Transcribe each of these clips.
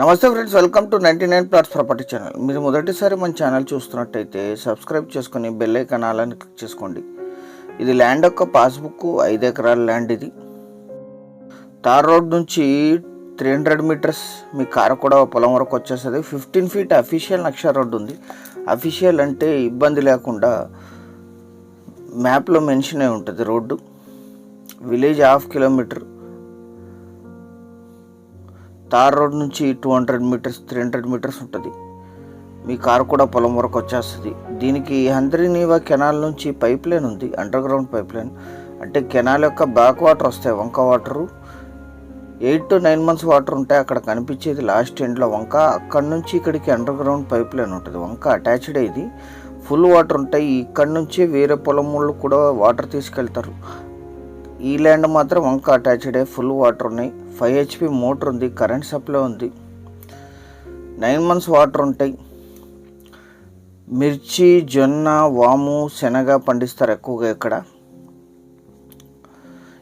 నమస్తే friends, welcome to 99 plots property channel. మీరు మొదటిసారి మన ఛానల్ చూస్తున్నట్టయితే సబ్స్క్రైబ్ చేసుకొని బెల్ ఐకాన్ ఆలని క్లిక్ చేసుకోండి. ఇది ల్యాండ్ యొక్క పాస్బుక్ 5 ఎకరాల ల్యాండ్. ఇది తార్ రోడ్ నుంచి 300 మీటర్స్ మీ కారు కూడా పొలం వరకు వచ్చేస్తుంది. 15 ఫీట్ అఫీషియల్ నక్షా రోడ్డు ఉంది. అఫీషియల్ అంటే ఇబ్బంది లేకుండా మ్యాప్లో మెన్షన్ అయి ఉంటుంది road. Village 1/2 kilometre. Tar road నుంచి 200 మీటర్స్ 300 మీటర్స్ ఉంటుంది. మీ కారు కూడా పొలం వరకు వచ్చేస్తుంది. దీనికి హంద్రీనీవా కెనాల్ నుంచి పైప్ లైన్ ఉంది, అండర్ గ్రౌండ్ పైప్ లైన్. అంటే కెనాల్ యొక్క బ్యాక్ వాటర్ వస్తాయి, వంక వాటరు 8 to 9 months వాటర్ ఉంటాయి. అక్కడ కనిపించేది లాస్ట్ ఎండ్లో వంక. అక్కడ నుంచి ఇక్కడికి అండర్ గ్రౌండ్ పైప్ లైన్ ఉంటుంది, వంక అటాచ్డ్. ఇది ఫుల్ వాటర్ ఉంటాయి. ఇక్కడ నుంచి వేరే పొలం వాళ్ళు కూడా వాటర్ తీసుకెళ్తారు. ఈ ల్యాండ్ మాత్రం వంక అటాచ్డ్, ఫుల్ వాటర్ ఉన్నాయి. 5 HP మోటార్ ఉంది, కరెంట్ సప్లై ఉంది. 9 months వాటర్ ఉంటాయి. మిర్చి, జొన్న, వాము, శనగ పండిస్తారు ఎక్కువగా ఇక్కడ.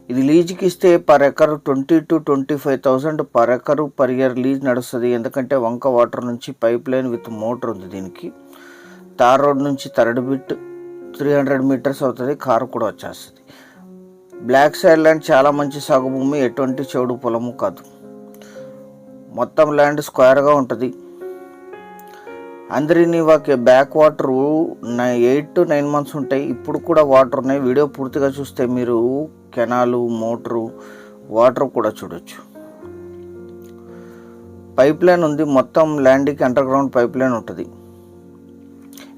ఇది లీజ్కి ఇస్తే per acre 20 to 25,000 per acre per year lease నడుస్తుంది. ఎందుకంటే వంక వాటర్ నుంచి పైప్ లైన్ విత్ మోటార్ ఉంది దీనికి. తార్ రోడ్ నుంచి థర్డ్ బిట్ 300 మీటర్స్ అవుతుంది, కారు కూడా వచ్చేస్తుంది. బ్లాక్ సైడ్ ల్యాండ్ చాలా మంచి సాగు భూమి, ఎటువంటి చెడు పొలము కాదు. మొత్తం ల్యాండ్ స్క్వేర్గా ఉంటుంది. హంద్రీనీవాకి బ్యాక్ వాటర్ 8 to 9 months ఉంటాయి. ఇప్పుడు కూడా వాటర్ ఉన్నాయి. వీడియో పూర్తిగా చూస్తే మీరు కెనాలు, మోటరు, వాటర్ కూడా చూడొచ్చు. పైప్ లైన్ ఉంది. మొత్తం ల్యాండ్కి అండర్ గ్రౌండ్ పైప్ లైన్ ఉంటుంది.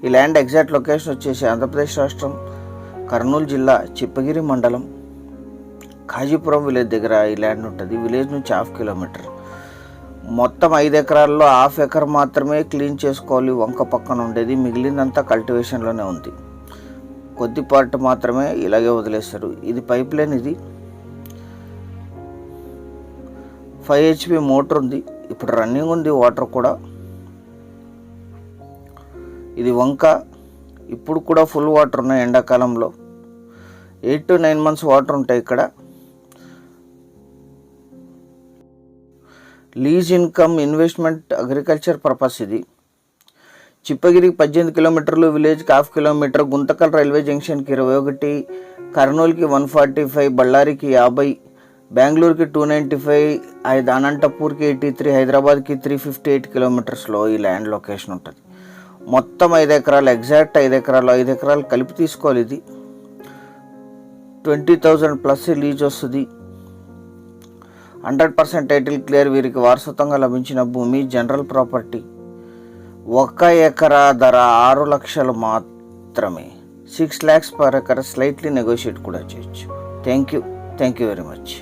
ఈ ల్యాండ్ ఎగ్జాక్ట్ లొకేషన్ వచ్చేసి ఆంధ్రప్రదేశ్ రాష్ట్రం, కర్నూలు జిల్లా, చిప్పగిరి మండలం, కాజీపురం విలేజ్ దగ్గర ఈ ల్యాండ్ ఉంటుంది. విలేజ్ నుంచి 1/2 కిలోమీటర్. మొత్తం 5 ఎకరాల్లో 1/2 ఎకర్ మాత్రమే క్లీన్ చేసుకోవాలి, వంక పక్కన ఉండేది. మిగిలిందంతా కల్టివేషన్లోనే ఉంది. కొద్ది పార్ట్ మాత్రమే ఇలాగే వదిలేస్తారు. ఇది పైప్ లైన్. ఇది 5 HP మోటార్ ఉంది. ఇప్పుడు రన్నింగ్ ఉంది వాటర్ కూడా. ఇది వంక. ఇప్పుడు కూడా ఫుల్ వాటర్ ఉన్నాయి ఎండాకాలంలో. 8 to 9 months వాటర్ ఉంటాయి ఇక్కడ. Lease income, investment, agriculture purpose. ఇది చిప్పగిరికి 18 కిలోమీటర్లు, విలేజ్కి 1/2 కిలోమీటర్, గుంతకల్ రైల్వే జంక్షన్కి 21, కర్నూలుకి 145, బళ్ళారికి 50, బెంగళూరుకి 295, అనంతపూర్కి 83, హైదరాబాద్కి 358 కిలోమీటర్స్లో ఈ ల్యాండ్ లొకేషన్ ఉంటుంది. మొత్తం 5 ఎకరాలు, ఎగ్జాక్ట్ 5 ఎకరాలు, 5 ఎకరాలు కలిపి తీసుకోవాలి. ఇది 20,000 ప్లస్ లీజ్ వస్తుంది. 100% టైటిల్ క్లియర్. వీరికి వారసత్వంగా లభించిన భూమి, జనరల్ ప్రాపర్టీ. 1 ఎకరా ధర 6 లక్షలు మాత్రమే. 6 lakhs per acre. Slightly negotiate కూడా చేయొచ్చు. Thank you very much.